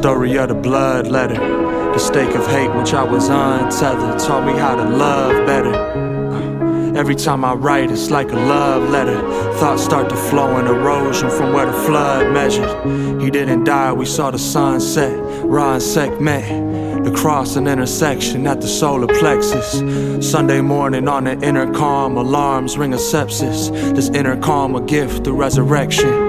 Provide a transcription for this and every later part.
Story of the bloodletter. The stake of hate which I was untethered taught me how to love better. Every time I write, it's like a love letter. Thoughts start to flow in erosion from where the flood measured. He didn't die, we saw the sunset. Raw and sec met. The cross and intersection at the solar plexus. Sunday morning on the intercom, alarms ring a sepsis. This intercom a gift through resurrection.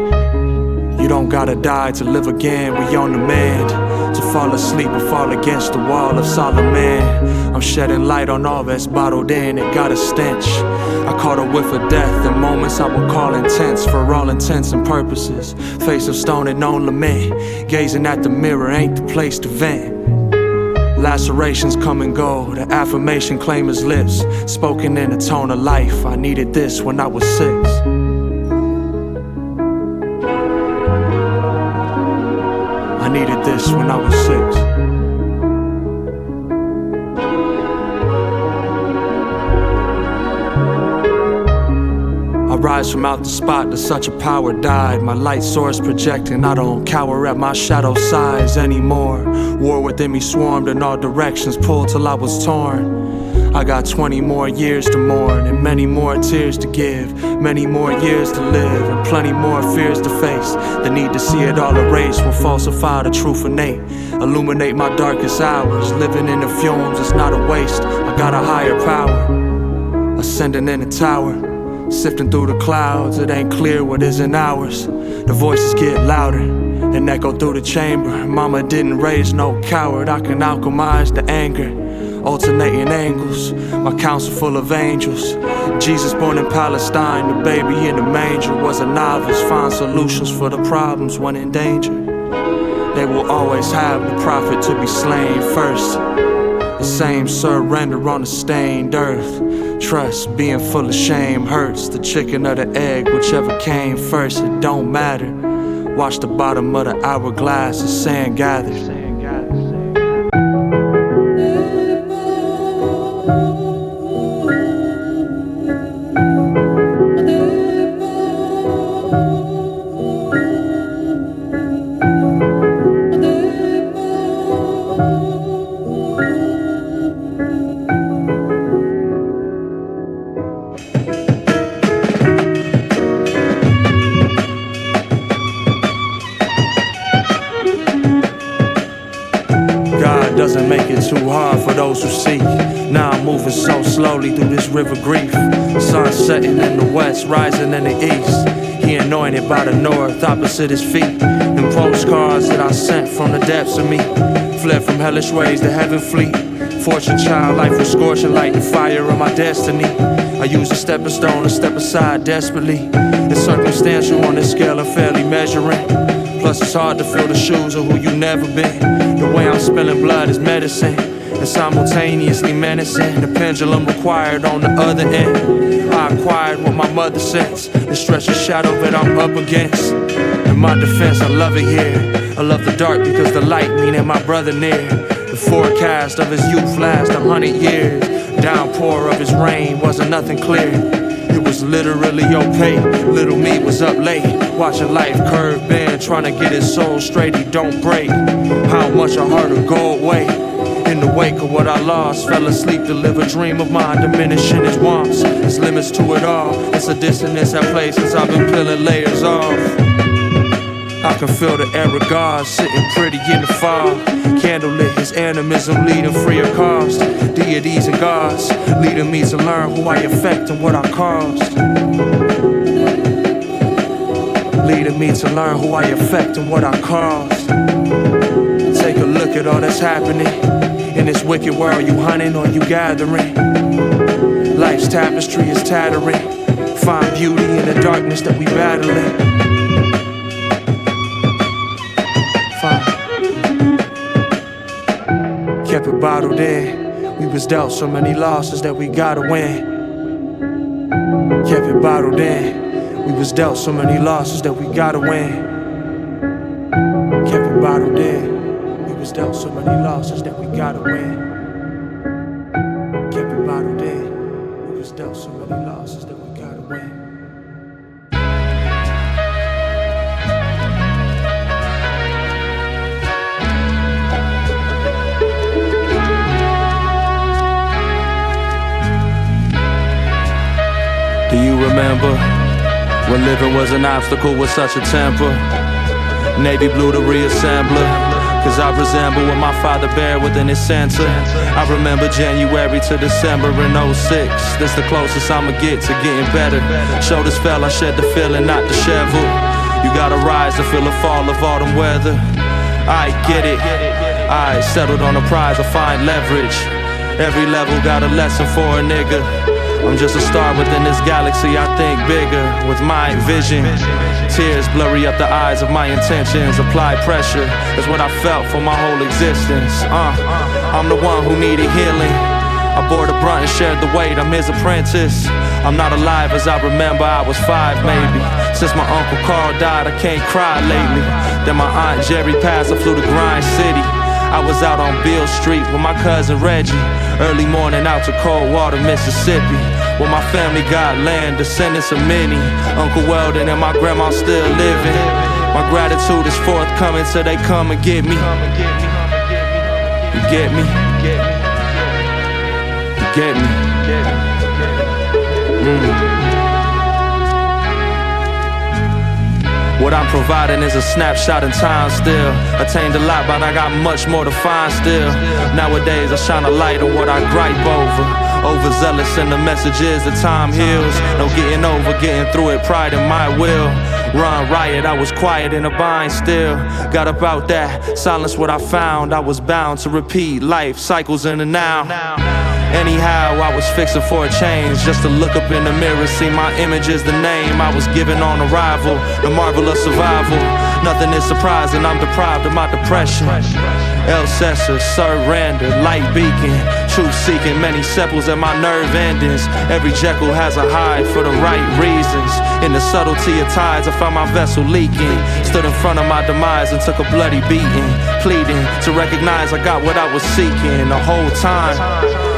You don't gotta die to live again, we on demand. To fall asleep or fall against the wall of Solomon. I'm shedding light on all that's bottled in, it got a stench. I caught a whiff of death in moments I would call intense. For all intents and purposes, face of stone and no lament. Gazing at the mirror ain't the place to vent. Lacerations come and go, the affirmation claim his lips. Spoken in a tone of life, I needed this when I was 6. I needed this when I was 6. I rise from out the spot that such a power died. My light source projecting, I don't cower at my shadow size anymore. War within me swarmed in all directions, pulled till I was torn. I got 20 more years to mourn, and many more tears to give, many more years to live, and plenty more fears to face. The need to see it all erased will falsify the truth innate, illuminate my darkest hours. Living in the fumes, it's not a waste, I got a higher power. Ascending in a tower, sifting through the clouds, it ain't clear what isn't ours. The voices get louder and echo through the chamber. Mama didn't raise no coward, I can alchemize the anger. Alternating angles, my counsel full of angels. Jesus born in Palestine, the baby in the manger. Was a novice, find solutions for the problems when in danger. They will always have the prophet to be slain first. The same surrender on the stained earth. Trust being full of shame hurts. The chicken or the egg, whichever came first, it don't matter. Watch the bottom of the hourglass as sand gathers. Doesn't make it too hard for those who seek. Now I'm moving so slowly through this river grief. Sun setting in the west, rising in the east. He anointed by the north, opposite his feet. And postcards that I sent from the depths of me. Fled from hellish ways to heaven fleet. Fortune child, life was scorching like the fire of my destiny. I used a stepping stone to step aside desperately. It's circumstantial on this scale of fairly measuring. Plus it's hard to fill the shoes of who you never been. The way I'm spilling blood is medicine, and simultaneously menacing. The pendulum required on the other end. I acquired what my mother sends. The stretch of shadow that I'm up against. In my defense, I love it here. I love the dark because the light meaning my brother near. The forecast of his youth lasts 100 years. Downpour of his rain wasn't nothing clear. It was literally opaque. Little me was up late, watching life curve bend, trying to get his soul straight. He don't break. How much I heard of go away. In the wake of what I lost, fell asleep to live a dream of mine, diminishing his wants. There's limits to it all. It's a dissonance at places I've been peeling layers off. I can feel the air of God sitting pretty in the fog. Candlelit, his animism leading free of cost. Deities and gods leading me to learn who I affect and what I caused. Leading me to learn who I affect and what I caused. Take a look at all that's happening. In this wicked world, you hunting or you gathering. Life's tapestry is tattering. Find beauty in the darkness that we battling. Kept it bottled in. We was dealt so many losses that we gotta win. Kept it bottled in. We was dealt so many losses that we gotta win. Kept it bottled in. We was dealt so many losses that we gotta win. Kept it bottled in. We was dealt so many losses that we gotta win. Living was an obstacle with such a temper. Navy blue to reassembler, cause I resemble what my father bear within his center. I remember January to December in 06. This the closest I'ma get to getting better. Shoulders fell, I shed the feeling, not disheveled. You gotta rise to feel the fall of autumn weather. I get it, I settled on a prize, I find leverage. Every level got a lesson for a nigga. I'm just a star within this galaxy, I think bigger with my vision. Tears blurry up the eyes of my intentions. Apply pressure, that's what I felt for my whole existence. I'm the one who needed healing. I bore the brunt and shared the weight, I'm his apprentice. I'm not alive as I remember, I was 5 maybe. Since my Uncle Carl died, I can't cry lately. Then my Aunt Jerry passed, I flew to Grind City. I was out on Beale Street with my cousin Reggie. Early morning out to Coldwater, Mississippi, where my family got land, descendants of many. Uncle Weldon and my grandma still living. My gratitude is forthcoming till they come and get me. You get me? You get me? What I'm providing is a snapshot in time still. Attained a lot, but I got much more to find still. Nowadays I shine a light on what I gripe over. Overzealous in the messages that time heals. No getting over, getting through it, pride in my will. Run riot, I was quiet in a bind still. Got about that, silence what I found. I was bound to repeat life cycles in the now. Anyhow, I was fixing for a change, just to look up in the mirror, see my image is the name I was given on arrival, the marvel of survival. Nothing is surprising, I'm deprived of my depression. El Cesar, surrender, light beacon, truth seeking, many sepals at my nerve endings. Every Jekyll has a hide for the right reasons. In the subtlety of tides, I found my vessel leaking. Stood in front of my demise and took a bloody beating, pleading to recognize I got what I was seeking the whole time.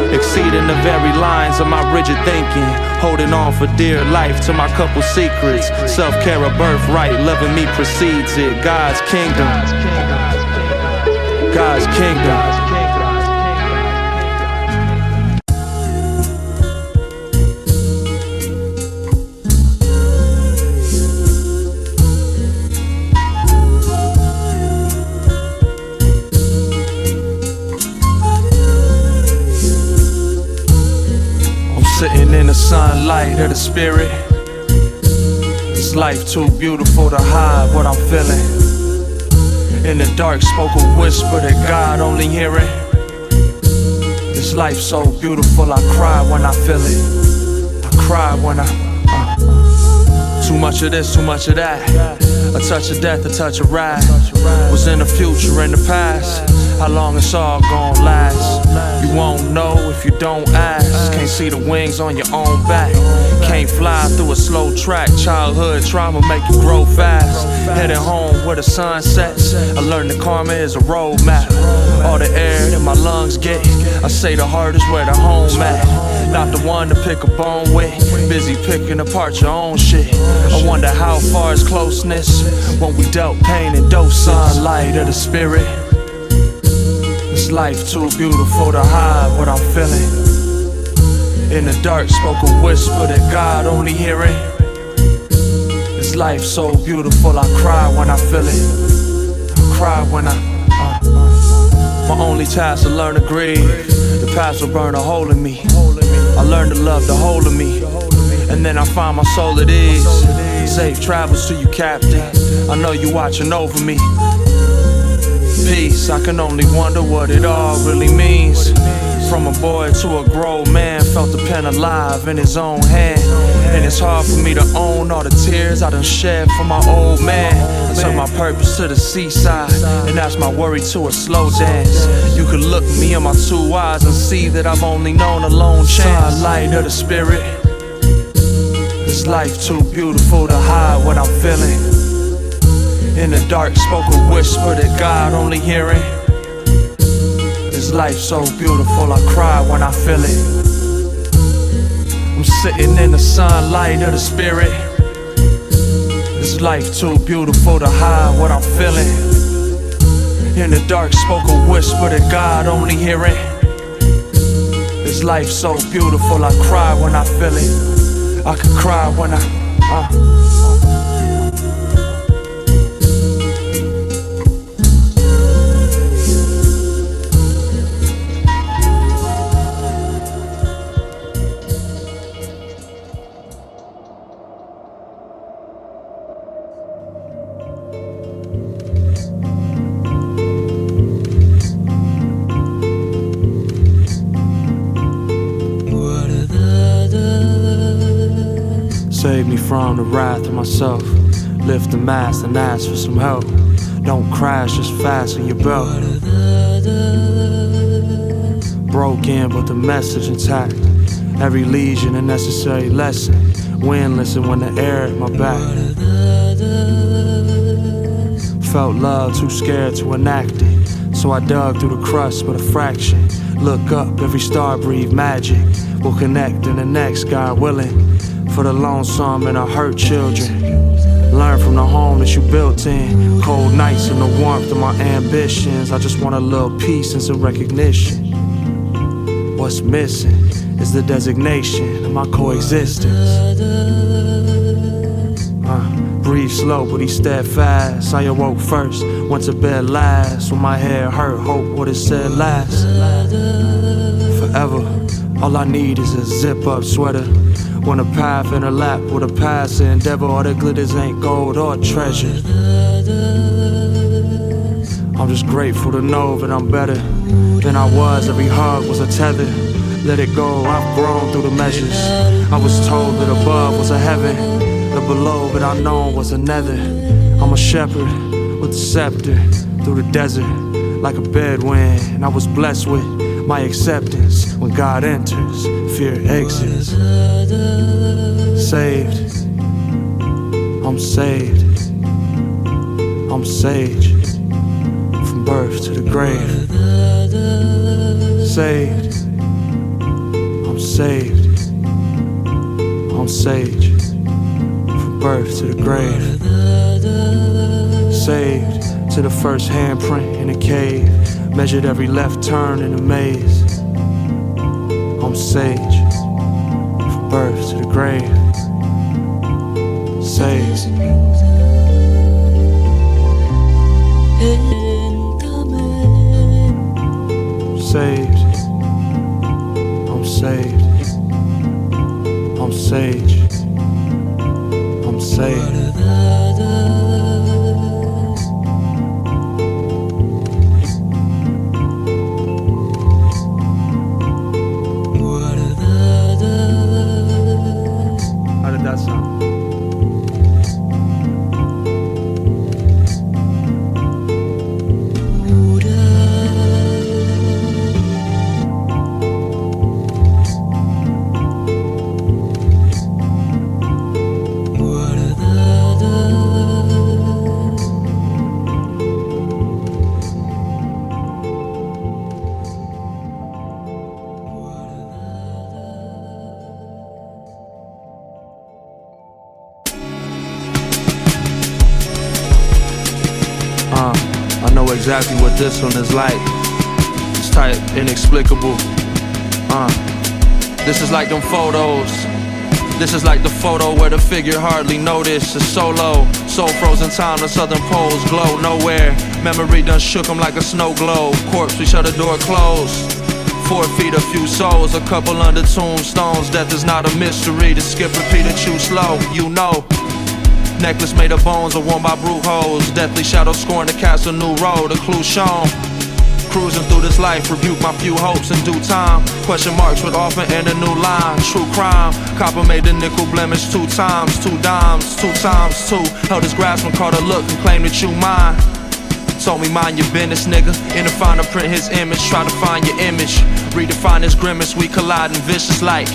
Exceeding the very lines of my rigid thinking, holding on for dear life to my couple secrets. Self-care a birthright, loving me precedes it. God's kingdom, God's kingdom. Sitting in the sunlight of the spirit. This life too beautiful to hide what I'm feeling. In the dark spoke a whisper that God only hearing. This life so beautiful, I cry when I feel it. I cry when I too much of this, too much of that. A touch of death, a touch of wrath. Was in the future, in the past. How long it's all gon' last? You won't know if you don't ask. Can't see the wings on your own back. Can't fly through a slow track. Childhood trauma make you grow fast. Heading home where the sun sets. I learned that karma is a roadmap. All the air that my lungs get, I say the heart is where the home at. Not the one to pick a bone with. Busy picking apart your own shit. I wonder how far is closeness when we dealt pain and dose sunlight of the spirit. This life too beautiful to hide what I'm feeling. In the dark spoke a whisper that God only hearing. This life so beautiful, I cry when I feel it. I cry when my only task to learn to grieve. The past will burn a hole in me. I learned to love the whole of me, and then I find my soul at ease. Safe travels to you, Captain. I know you watching over me. Peace, I can only wonder what it all really means. From a boy to a grown man, felt the pen alive in his own hand. And it's hard for me to own all the tears I done shed for my old man. I took my purpose to the seaside, and that's my worry to a slow dance. You could look me in my 2 eyes and see that I've only known a lone chance. Sunlight of the spirit. This life too beautiful to hide what I'm feeling. In the dark spoke a whisper that God only hearing. This life so beautiful, I cry when I feel it. I'm sitting in the sunlight of the spirit. This life too beautiful to hide what I'm feeling. In the dark spoke a whisper that God only hearing. This life so beautiful, I cry when I feel it. I could cry when I Save me from the wrath of myself. Lift the mast and ask for some help. Don't crash, just fasten your belt. Broken, but the message intact. Every lesion a necessary lesson. Wind listen when the air at my back. Felt love, too scared to enact it. So I dug through the crust but a fraction. Look up, every star breathe magic. We'll connect in the next, God willing. For the lonesome and our hurt children. Learn from the home that you built in. Cold nights and the warmth of my ambitions. I just want a little peace and some recognition. What's missing is the designation of my coexistence. Breathe slow, but he's steadfast. I awoke first, went to bed last. When my head hurt, hope what it said last. Forever, all I need is a zip-up sweater. Want a path in her lap with a past endeavor. All the glitters ain't gold or treasure. I'm just grateful to know that I'm better than I was. Every hug was a tether. Let it go, I've grown through the measures. I was told that above was a heaven, that below that I known was a nether. I'm a shepherd with a scepter through the desert like a bedouin. And I was blessed with my acceptance. When God enters, fear exits. Saved, I'm saved. I'm sage, from birth to the grave. Saved, I'm saved. I'm sage, from birth to the grave. Saved to the first handprint in a cave. Measured every left turn in a maze. I'm sage, from birth to the grave. Saved. Saved. I'm saved. I'm sage. I'm saved. How did that sound? I know exactly what this one is like. It's tight, inexplicable. This is like them photos. This is like the photo where the figure hardly noticed. It's solo, soul frozen time, the southern poles glow nowhere. Memory done shook them like a snow globe. Corpse, we shut the door closed. 4 feet, a few souls, a couple under tombstones. Death is not a mystery, to skip, repeat, and chew slow, you know. Necklace made of bones are worn by brute hoes. Deathly shadow scoring to cast a new road, a clue shown. Cruising through this life, rebuke my few hopes in due time. Question marks would often end a new line. True crime, copper made the nickel blemish 2 times. 2 dimes, 2 times 2. Held his grasp and caught a look and claimed that you mine. Told me mind your business, nigga. In the finer print his image, try to find your image. Redefine his grimace, we collide in vicious light.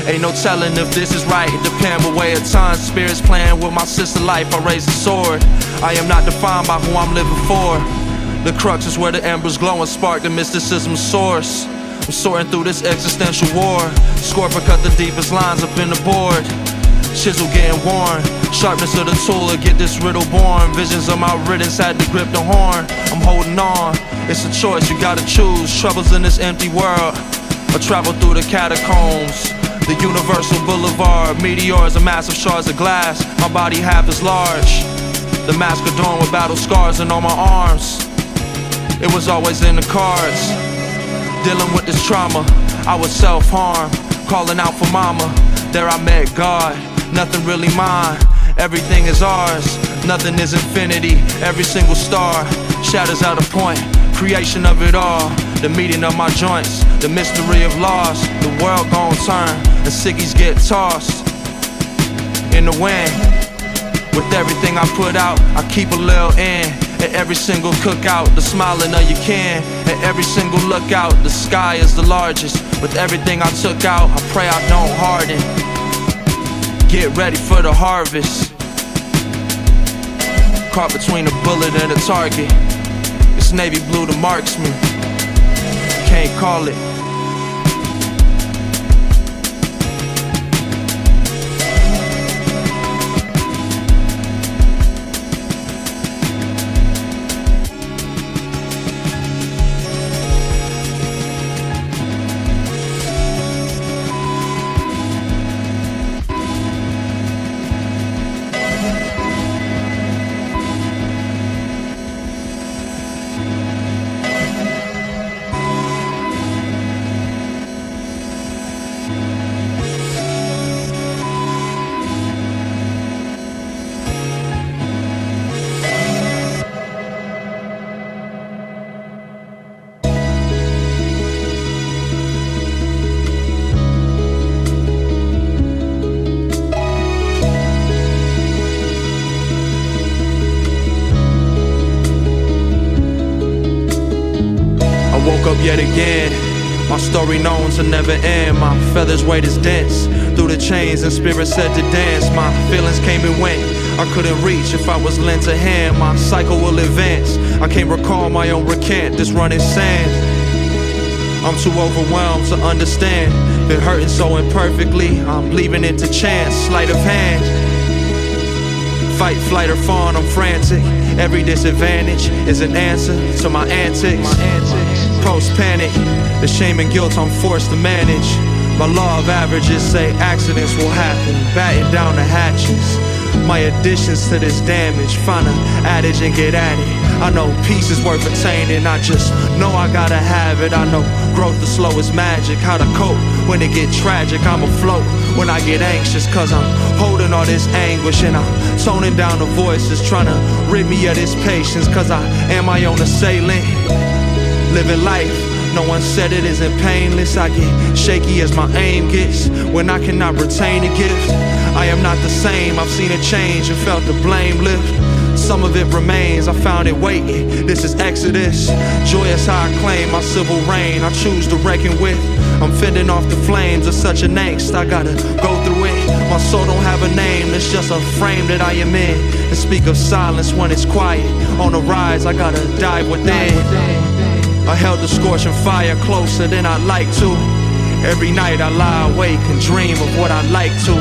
Ain't no telling if this is right, it depend what way of time. Spirits playing with my sister life, I raise the sword. I am not defined by who I'm living for. The crux is where the embers glow and spark the mysticism's source. I'm sorting through this existential war. Scorpion cut the deepest lines up in the board. Chisel getting worn, sharpness of the tool to get this riddle born. Visions of my riddance had to grip the horn. I'm holding on, it's a choice, you gotta choose. Troubles in this empty world, or travel through the catacombs. The universal boulevard, meteors and massive shards of glass. My body half as large. The mask adorned with battle scars and on my arms. It was always in the cards. Dealing with this trauma, I was self-harm. Calling out for mama, there I met God. Nothing really mine, everything is ours. Nothing is infinity, every single star shatters out a point, creation of it all. The meeting of my joints, the mystery of loss. The world gon' turn, and sickies get tossed in the wind. With everything I put out, I keep a little in. At every single cookout, the smiling of your kin. At every single lookout, the sky is the largest. With everything I took out, I pray I don't harden. Get ready for the harvest. Caught between a bullet and a target. It's navy blue, the marksman. Can't call it. Woke up yet again, my story known to never end. My feathers weight is dense, through the chains and spirit said to dance. My feelings came and went, I couldn't reach if I was lent a hand. My cycle will advance, I can't recall my own recant, this running sand. I'm too overwhelmed to understand, been hurting so imperfectly, I'm leaving it to chance, sleight of hand. Fight, flight, or fawn, I'm frantic. Every disadvantage is an answer to my antics. Post-panic, the shame and guilt I'm forced to manage. My law of averages say accidents will happen, batten down the hatches. My additions to this damage, find an adage and get at it. I know peace is worth attaining, I just know I gotta have it. I know growth is slow as magic, how to cope when it get tragic. I'm afloat when I get anxious, cause I'm holding all this anguish. And I'm toning down the voices, trying to rid me of this patience, cause I am my own assailant. Living life, no one said it isn't painless. I get shaky as my aim gets when I cannot retain a gift. I am not the same, I've seen it change and felt the blame lift. Some of it remains, I found it waiting. This is Exodus, joyous how I claim my civil reign. I choose to reckon with, I'm fending off the flames of such an angst. I gotta go through it, my soul don't have a name. It's just a frame that I am in, and speak of silence when it's quiet. On the rise, I gotta dive within. I held the scorching fire closer than I'd like to. Every night I lie awake and dream of what I'd like to.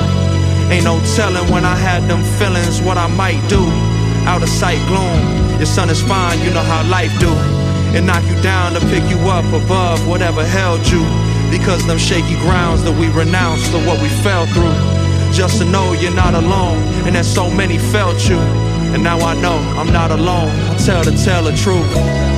Ain't no telling when I had them feelings what I might do. Out of sight gloom, your sun is fine, you know how life do. It knock you down to pick you up above whatever held you. Because them shaky grounds that we renounced are what we fell through. Just to know you're not alone, and that so many felt you. And now I know I'm not alone, I tell the truth.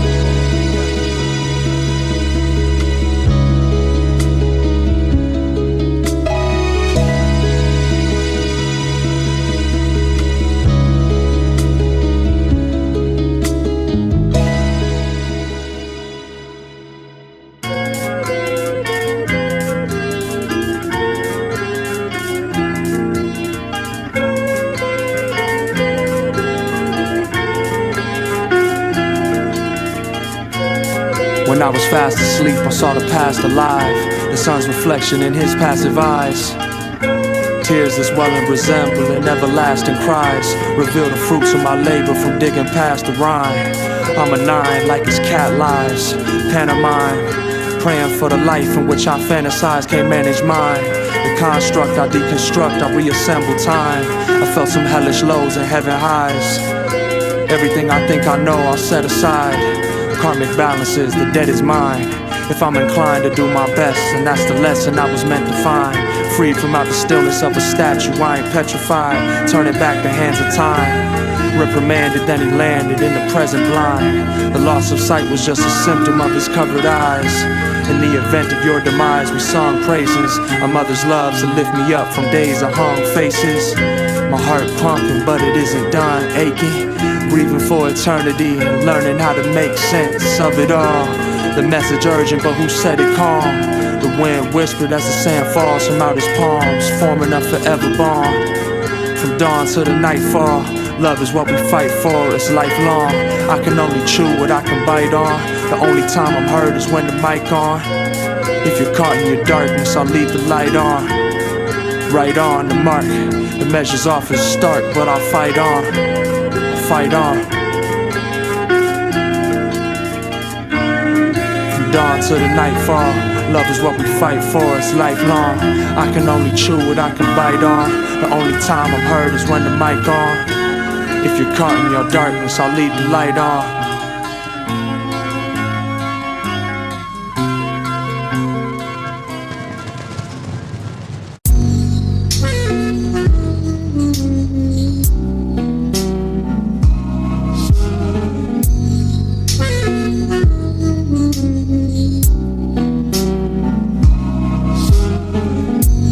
When I was fast asleep, I saw the past alive, the sun's reflection in his passive eyes. Tears as well and resembling everlasting cries, reveal the fruits of my labor from digging past the rhyme. I'm a 9 like his cat lies, pantomime, praying for the life in which I fantasize, can't manage mine. The construct I deconstruct, I reassemble time. I felt some hellish lows and heaven highs. Everything I think I know, I'll set aside. Karmic balances, the debt is mine. If I'm inclined to do my best, and that's the lesson I was meant to find. Freed from out the stillness of a statue, I ain't petrified, turning back the hands of time. Reprimanded, then he landed in the present blind. The loss of sight was just a symptom of his covered eyes. In the event of your demise, we sung praises. A mother's love to lift me up from days of hung faces. My heart pumping, but it isn't done aching. Breathing for eternity and learning how to make sense of it all. The message urgent, but who said it calm? The wind whispered as the sand falls from out his palms, forming a forever bond. From dawn to the nightfall, love is what we fight for, it's lifelong. I can only chew what I can bite on. The only time I'm heard is when the mic on. If you're caught in your darkness, I'll leave the light on. Right on the mark, the measure's off is stark, but I'll fight on, fight on. From dawn to the nightfall, love is what we fight for, it's lifelong. I can only chew what I can bite on. The only time I'm heard is when the mic on. If you're caught in your darkness, I'll leave the light on.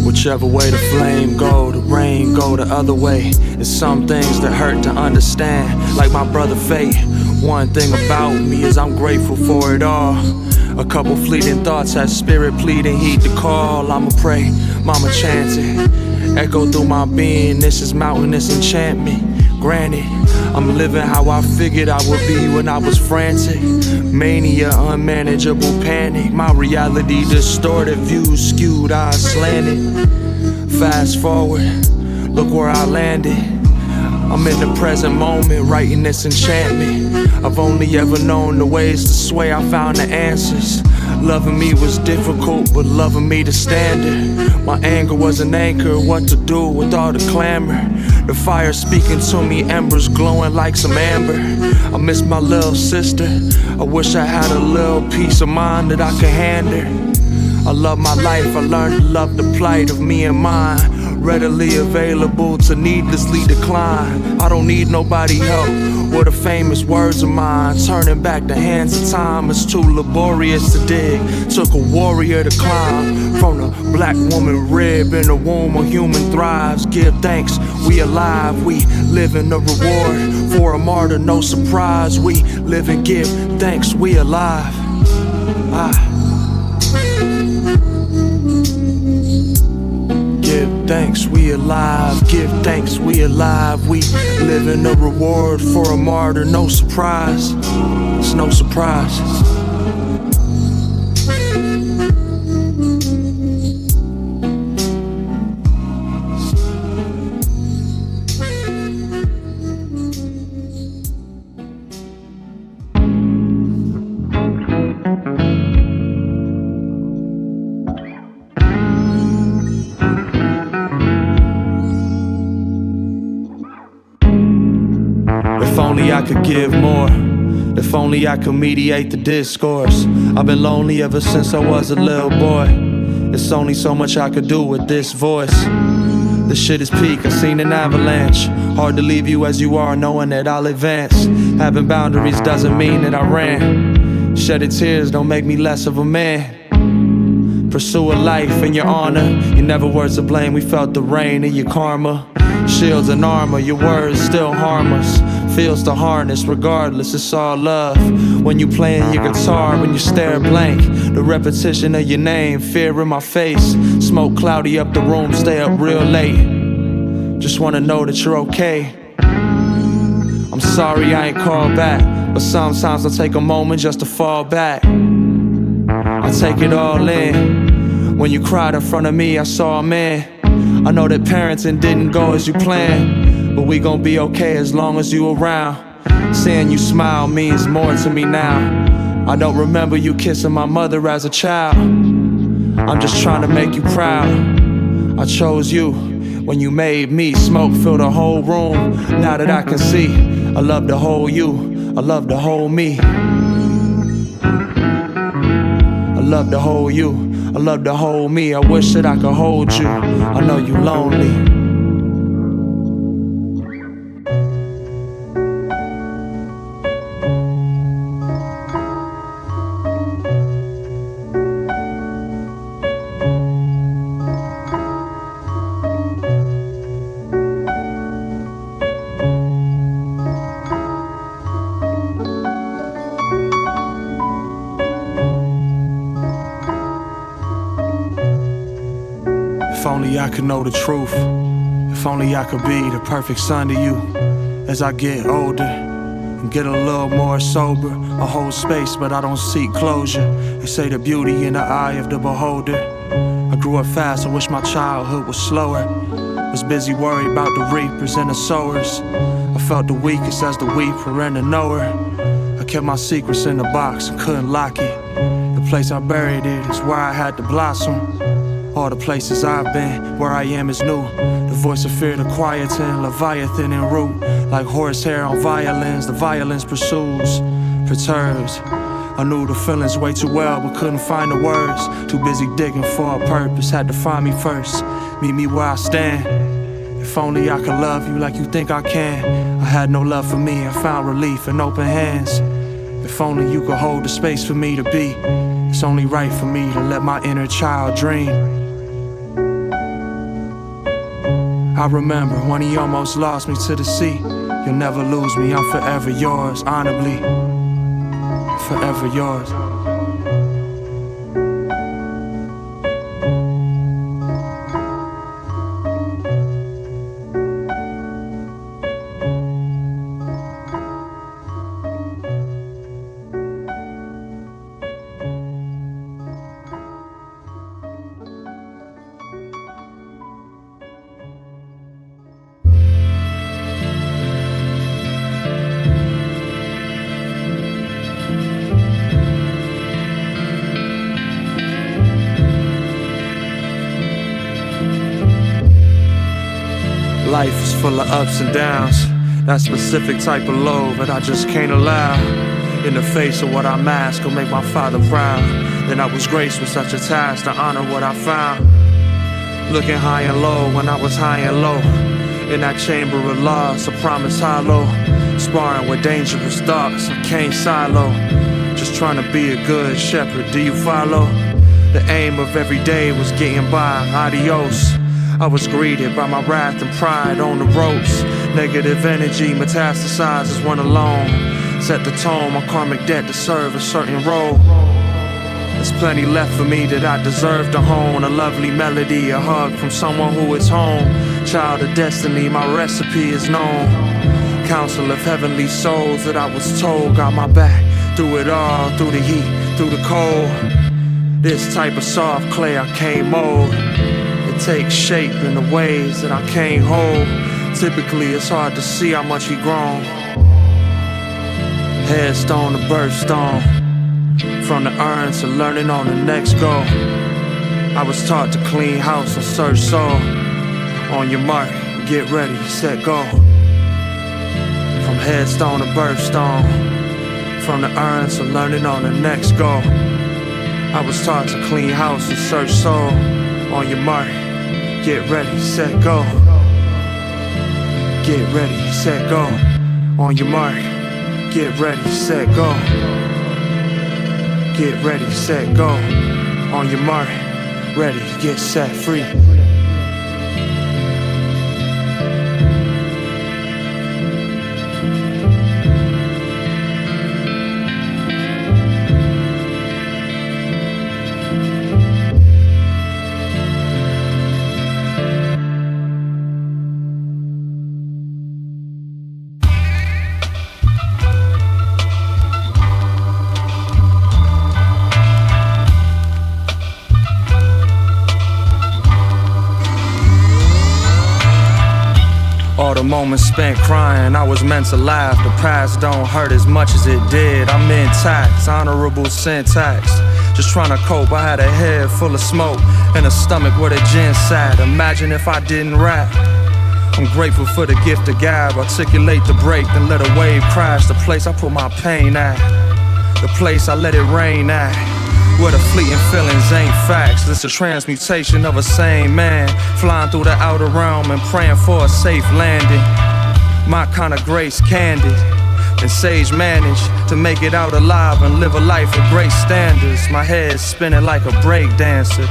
Whichever way the flame go, the rain go the other way. It's some things that hurt to understand, like my brother fate. One thing about me is I'm grateful for it all. A couple fleeting thoughts has spirit pleading, heed the call. I'ma pray, mama chanting, echo through my being. This is mountainous enchantment. Granted, I'm living how I figured I would be when I was frantic. Mania, unmanageable panic. My reality distorted, views skewed, eyes slanted. Fast forward, look where I landed. I'm in the present moment, writing this enchantment. I've only ever known the ways to sway, I found the answers. Loving me was difficult, but loving me the standard. My anger was an anchor, what to do with all the clamor. The fire speaking to me, embers glowing like some amber. I miss my little sister, I wish I had a little peace of mind that I could hand her. I love my life, I learned to love the plight of me and mine. Readily available to needlessly decline. I don't need nobody help with the famous words of mine. Turning back the hands of time is too laborious to dig. Took a warrior to climb from the black woman rib. In the womb a human thrives. Give thanks, we alive. We live in the reward for a martyr, no surprise. We live and give thanks, we alive. Give thanks, we alive. Give thanks, we alive. We live in the reward for a martyr, no surprise. It's no surprise. If only I could give more. If only I could mediate the discourse. I've been lonely ever since I was a little boy. It's only so much I could do with this voice. This shit is peak, I've seen an avalanche. Hard to leave you as you are, knowing that I'll advance. Having boundaries doesn't mean that I ran. Shedding tears don't make me less of a man. Pursue a life in your honor. You never words to blame, we felt the rain in your karma. Shields and armor, your words still harm us. Feels to harness, regardless, it's all love. When you playing your guitar, when you stare blank, the repetition of your name, fear in my face. Smoke cloudy up the room, stay up real late. Just wanna know that you're okay. I'm sorry I ain't called back, but sometimes I take a moment just to fall back. I take it all in. When you cried in front of me, I saw a man. I know that parenting didn't go as you planned, but we gon' be okay as long as you around. Seeing you smile means more to me now. I don't remember you kissing my mother as a child. I'm just trying to make you proud. I chose you when you made me. Smoke fill the whole room. Now that I can see, I love to hold you, I love to hold me. I love to hold you, I love to hold me, I wish that I could hold you. I know you lonely. If only I could know the truth. If only I could be the perfect son to you. As I get older and get a little more sober, I hold space but I don't seek closure. They say the beauty in the eye of the beholder. I grew up fast, I wish my childhood was slower. Was busy worried about the reapers and the sowers. I felt the weakest as the weeper and the knower. I kept my secrets in the box and couldn't lock it. The place I buried it is where I had to blossom. All the places I've been, where I am is new. The voice of fear, the quietin, Leviathan en route. Like horsehair on violins, the violence pursues, perturbs. I knew the feelings way too well, but couldn't find the words. Too busy digging for a purpose, had to find me first. Meet me where I stand. If only I could love you like you think I can. I had no love for me, I found relief in open hands. If only you could hold the space for me to be. It's only right for me to let my inner child dream. I remember when he almost lost me to the sea. You'll never lose me, I'm forever yours, honorably. Forever yours. Life is full of ups and downs. That specific type of low that I just can't allow. In the face of what I mask will make my father proud. Then I was graced with such a task to honor what I found. Looking high and low when I was high and low. In that chamber of loss, a promise hollow. Sparring with dangerous thoughts, I can't silo. Just trying to be a good shepherd, do you follow? The aim of every day was getting by, adios. I was greeted by my wrath and pride on the ropes. Negative energy metastasizes one alone. Set the tone, my karmic debt to serve a certain role. There's plenty left for me that I deserve to hone. A lovely melody, a hug from someone who is home. Child of destiny, my recipe is known. Counsel of heavenly souls that I was told got my back through it all, through the heat, through the cold. This type of soft clay I can't mold. It takes shape in the ways that I can't hold. Typically it's hard to see how much he grown. Headstone to birthstone. From the urn to learning on the next goal. I was taught to clean house and search soul. On your mark, get ready, set, go. From headstone to birthstone. From the urn to learning on the next goal. I was taught to clean house and search soul. On your mark, get ready, set, go. Get ready, set, go. On your mark, get ready, set, go. Get ready, set, go. On your mark, ready, get set, free. All the moments spent crying, I was meant to laugh. The past don't hurt as much as it did. I'm intact, honorable syntax. Just trying to cope, I had a head full of smoke and a stomach where the gin sat. Imagine if I didn't rap. I'm grateful for the gift of gab. Articulate the break, then let a wave crash. The place I put my pain at, the place I let it rain at. where the fleeting feelings ain't facts. It's a transmutation of a sane man, flying through the outer realm and praying for a safe landing. My kind of grace candid and sage managed to make it out alive and live a life of great standards. My head's spinning like a break dancer.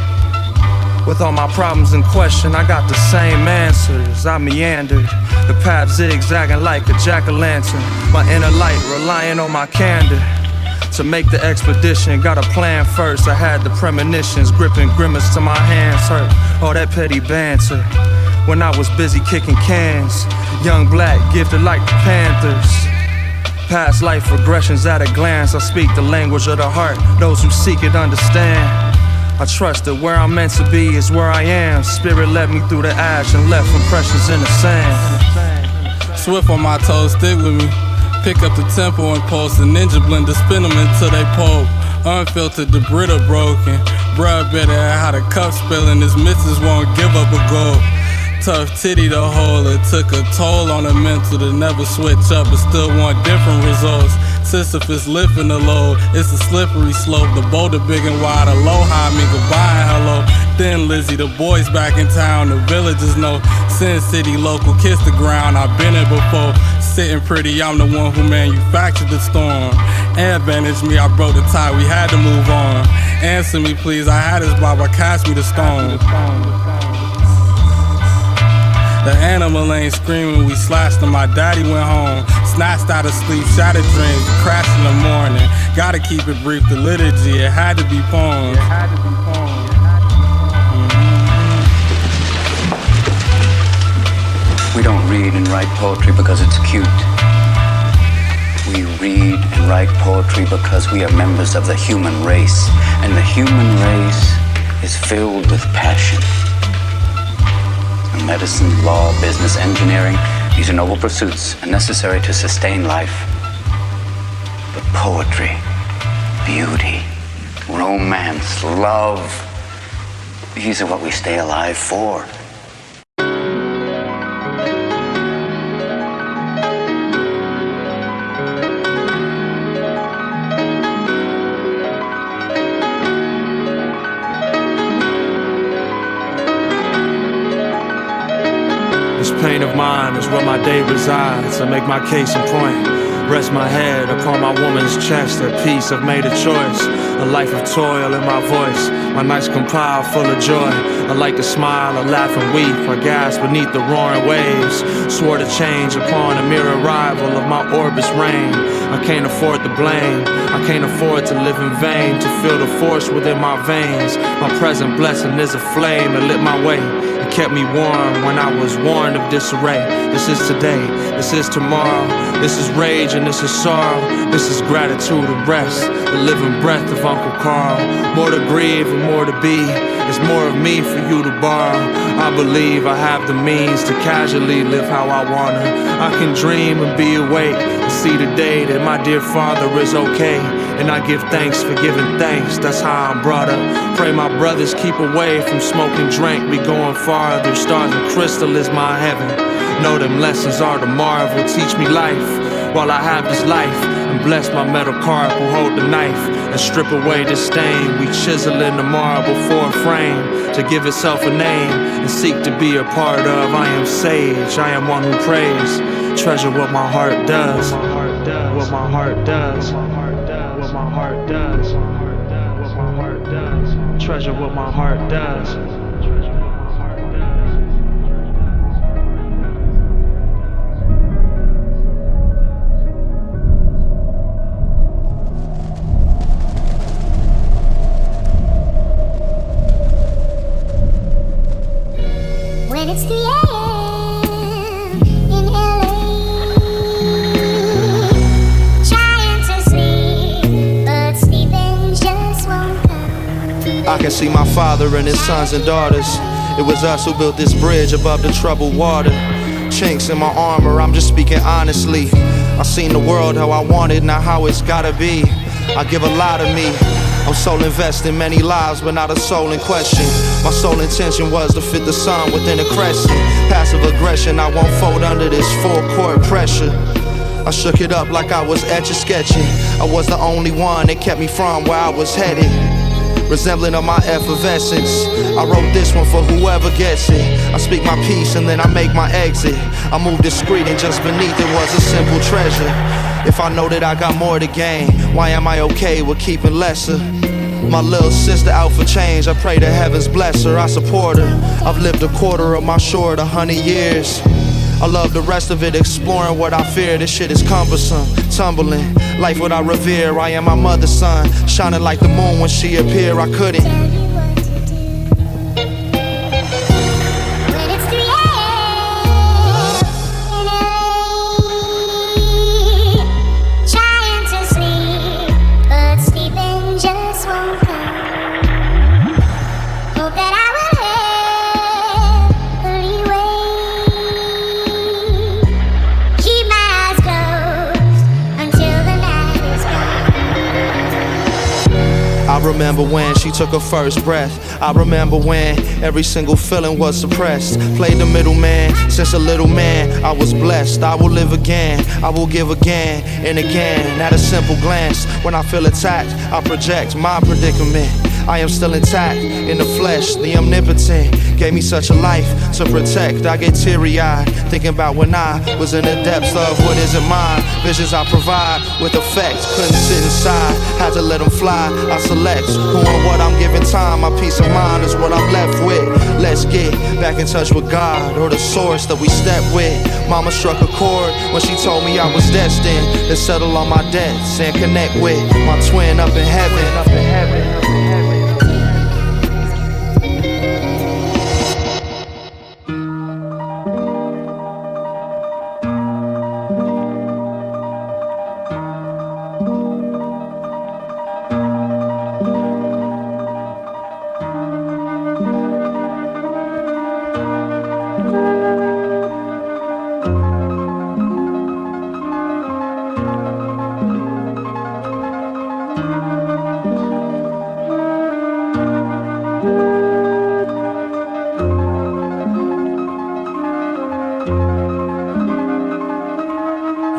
With all my problems in question, I got the same answers. I meandered, the path zigzagging like a jack-o'-lantern. My inner light relying on my candor. To make the expedition, got a plan first. I had the premonitions, gripping grimace to my hands hurt. All that petty banter, when I was busy kicking cans. Young black, gifted like the Panthers. Past life regressions at a glance. I speak the language of the heart, those who seek it understand. I trust that where I'm meant to be is where I am. Spirit led me through the ash and left impressions in the sand. Swift on my toes, stick with me. Pick up the tempo and pulse the ninja blender, spin them until they pulp. Unfiltered, the Brita broken. Bruh better at how the cup spilling. This missus won't give up a goal. Tough titty to hold, it took a toll on the mental to never switch up but still want different results. Sisyphus lifting the load, it's a slippery slope. The boulder big and wide, aloha mean goodbye and hello. Then Lizzie, the boys back in town, the villagers know. Sin City local, kiss the ground, I've been it before. Sitting pretty, I'm the one who manufactured the storm. Advantage me, I broke the tie, we had to move on. Answer me please, I had his Baba, cast me the stone. The animal ain't screaming, we slashed him, my daddy went home. Snatched out of sleep, shattered dreams, crashed in the morning. Gotta keep it brief, the liturgy, it had to be poems. We don't read and write poetry because it's cute. We read and write poetry because we are members of the human race. And the human race is filled with passion. Medicine, law, business, engineering, these are noble pursuits and necessary to sustain life. But poetry, beauty, romance, love, these are what we stay alive for. This pain of mine is where my day resides. I make my case in point, rest my head upon my woman's chest. At peace, I've made a choice, a life of toil in my voice. My nights compile full of joy. I like to smile, I laugh and weep. I gasp beneath the roaring waves. Swore to change upon a mere arrival of my orbit's reign. I can't afford the blame, I can't afford to live in vain. To feel the force within my veins. My present blessing is a flame that lit my way. It kept me warm when I was warned of disarray. This is today, this is tomorrow. This is rage and this is sorrow. This is gratitude and rest, the living breath of Uncle Carl. More to grieve and more to be. It's more of me for you to borrow. I believe I have the means to casually live how I wanna. I can dream and be awake and see the day that my dear father is okay. And I give thanks for giving thanks, that's how I'm brought up. Pray my brothers keep away from smoke and drink. We going farther, stars and crystal is my heaven. Know them lessons are the marvel, teach me life while I have this life. And bless my metal carp who hold the knife and strip away the stain. We chisel in the marble for a frame to give itself a name and seek to be a part of. I am sage, I am one who prays. Treasure what my heart does, what my heart does, what my heart does, what my heart does. Treasure what my heart does. When it's 3 a.m. in LA, trying to sleep, but sleeping just won't come. I can see my father and his sons and daughters. It was us who built this bridge above the troubled water. Chinks in my armor, I'm just speaking honestly. I seen the world how I wanted, not how it's gotta be. I give a lot of me. I'm soul invested in many lives, but not a soul in question. My sole intention was to fit the sun within a crescent. Passive aggression, I won't fold under this full court pressure. I shook it up like I was etch-a-sketching. I was the only one that kept me from where I was headed. resembling of my effervescence. I wrote this one for whoever gets it. I speak my piece and then I make my exit. I move discreet and just beneath it was a simple treasure. If I know that I got more to gain, why am I okay with keeping lesser? My little sister out for change, I pray the heavens bless her, I support her. I've lived a quarter of my short 100 years. I love the rest of it, exploring what I fear. This shit is cumbersome, tumbling. Life what I revere, I am my mother's son. Shining like the moon when she appeared, I couldn't. Tell you what to do. When it's 3 a.m. in LA, trying to sleep, but sleeping just won't come. Hope that I will have the leeway. Keep my eyes closed until the night is gone. I remember when she took her first breath. I remember when every single feeling was suppressed. Played the middleman since a little man. I was blessed, I will live again. I will give again and again. At a simple glance, when I feel attacked, I project my predicament. I am still intact in the flesh. The omnipotent gave me such a life to protect. I get teary-eyed thinking about when I was in the depths of what isn't mine. Visions I provide with effect. Couldn't sit inside, had to let them fly. I select who and what I'm giving time. My peace of mind is what I'm left with. Let's get back in touch with God or the source that we step with. Mama struck a chord when she told me I was destined to settle all my debts and connect with my twin up in heaven.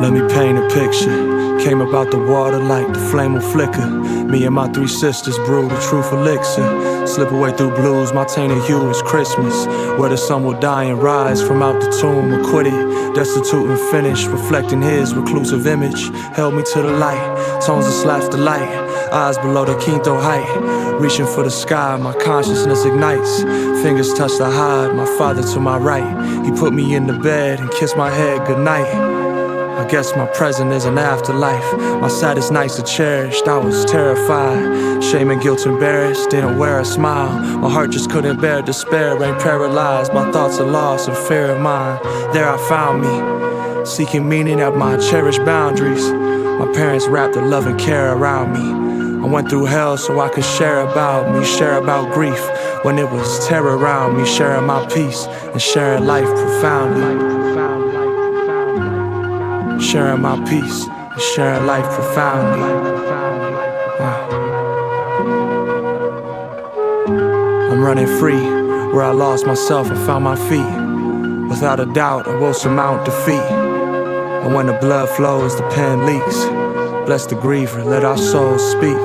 Let me paint a picture. Came about the water like the flame will flicker. Me and my 3 sisters brew the truth elixir. Slip away through blues, my tainted hue is Christmas. Where the sun will die and rise from out the tomb, acquitted, destitute and finished, reflecting his reclusive image. Held me to the light, tones that slash the light, eyes below the quinto height. Reaching for the sky, my consciousness ignites. Fingers touch the hide, my father to my right. He put me in the bed and kissed my head goodnight. I guess my present is an afterlife. My saddest nights are cherished, I was terrified. Shame and guilt embarrassed, didn't wear a smile. My heart just couldn't bear despair, ain't paralyzed. My thoughts are lost and fear of mine. There I found me, seeking meaning at my cherished boundaries. My parents wrapped their love and care around me. I went through hell so I could share about me, share about grief. When it was terror around me, sharing my peace and sharing life profoundly. Sharing my peace and sharing life profoundly. I'm running free, where I lost myself and found my feet. Without a doubt, I will surmount defeat. And when the blood flows, the pen leaks. Bless the griever, let our souls speak.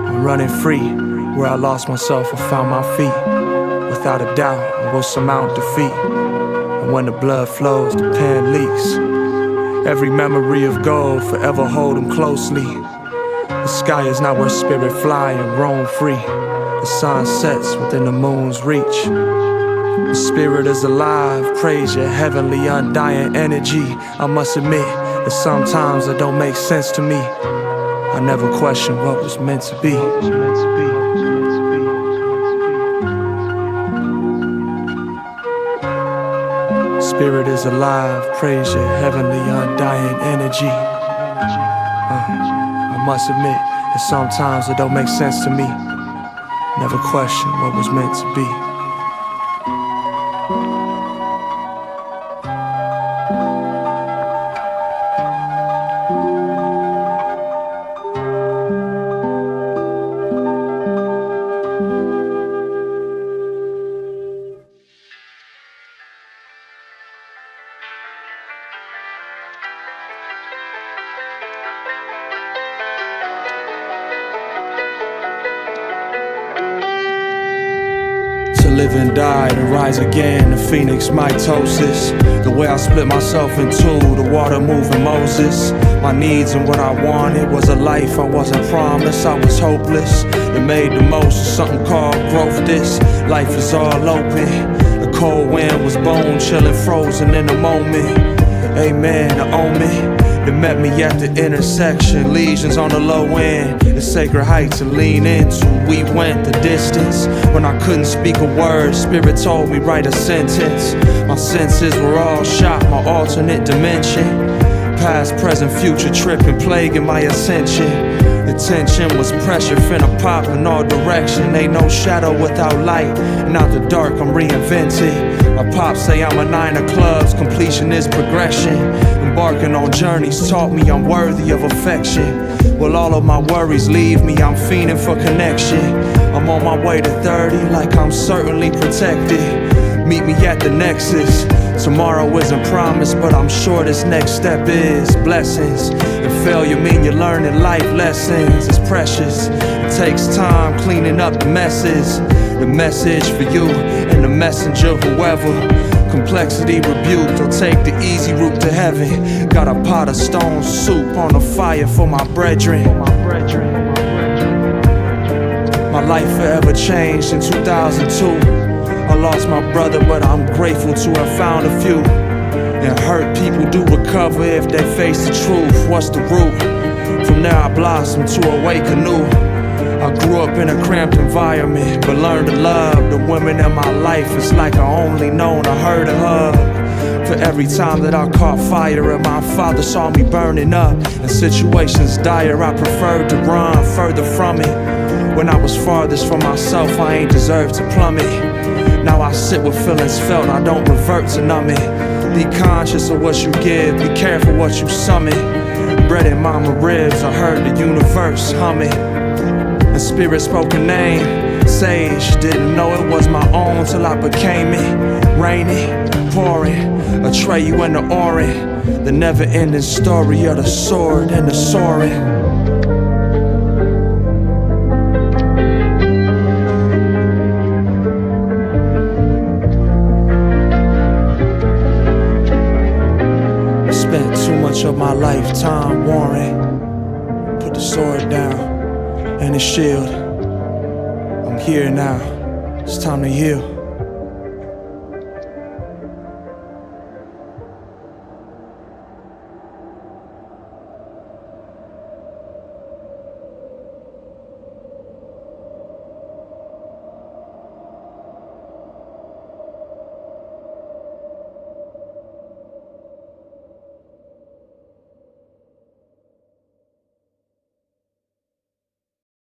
I'm running free, where I lost myself and found my feet. Without a doubt, I will surmount defeat. And when the blood flows, the pen leaks. Every memory of gold, forever hold them closely. The sky is not where spirit fly and roam free. The sun sets within the moon's reach. The spirit is alive, praise your heavenly undying energy. I must admit that sometimes it don't make sense to me. I never question what was meant to be. Spirit is alive, praise your heavenly undying energy. I must admit that sometimes it don't make sense to me. Never question what was meant to be. live and die, to rise again, the phoenix mitosis. The way I split myself in two, the water moving Moses. My needs and what I wanted was a life I wasn't promised. I was hopeless, and made the most of something called growth. This life is all open. The cold wind was bone chilling, frozen in the moment. Amen, the omen that met me at the intersection. Legions on the low end, the sacred heights to lean into. We went the distance when I couldn't speak a word. Spirit told me write a sentence. My senses were all shot, my alternate dimension. Past, present, future tripping, plaguing my ascension. The tension was pressure, finna pop in all direction. Ain't no shadow without light, and out the dark I'm reinvented. My pops say I'm a 9 of clubs, completion is progression. Embarking on journeys taught me I'm worthy of affection. Will all of my worries leave me? I'm fiending for connection. I'm on my way to 30 like I'm certainly protected. Meet me at the nexus. Tomorrow isn't promised, but I'm sure this next step is blessings. And failure mean you're learning life lessons. It's precious. It takes time cleaning up the messes. The message for you and the messenger, whoever. Complexity rebuked, or take the easy route to heaven. Got a pot of stone soup on the fire for my brethren. My life forever changed in 2002. I lost my brother, but I'm grateful to have found a few. And hurt people do recover if they face the truth. What's the root? From there I blossomed to awake anew. I grew up in a cramped environment, but learned to love the women in my life. It's like I only known I heard a hug. For every time that I caught fire and my father saw me burning up, in situations dire I preferred to run further from it. When I was farthest from myself, I ain't deserved to plummet. Now I sit with feelings felt, I don't revert to numb it. Be conscious of what you give, be careful what you summon. Bread in mama ribs, I heard the universe humming. And spirit spoke a name, sage. Didn't know it was my own till I became it. Raining, pouring, betray you in the orange. The never-ending story of the sword and the soaring. Spent too much of my lifetime warring. Put the sword down and the shield. I'm here now. It's time to heal.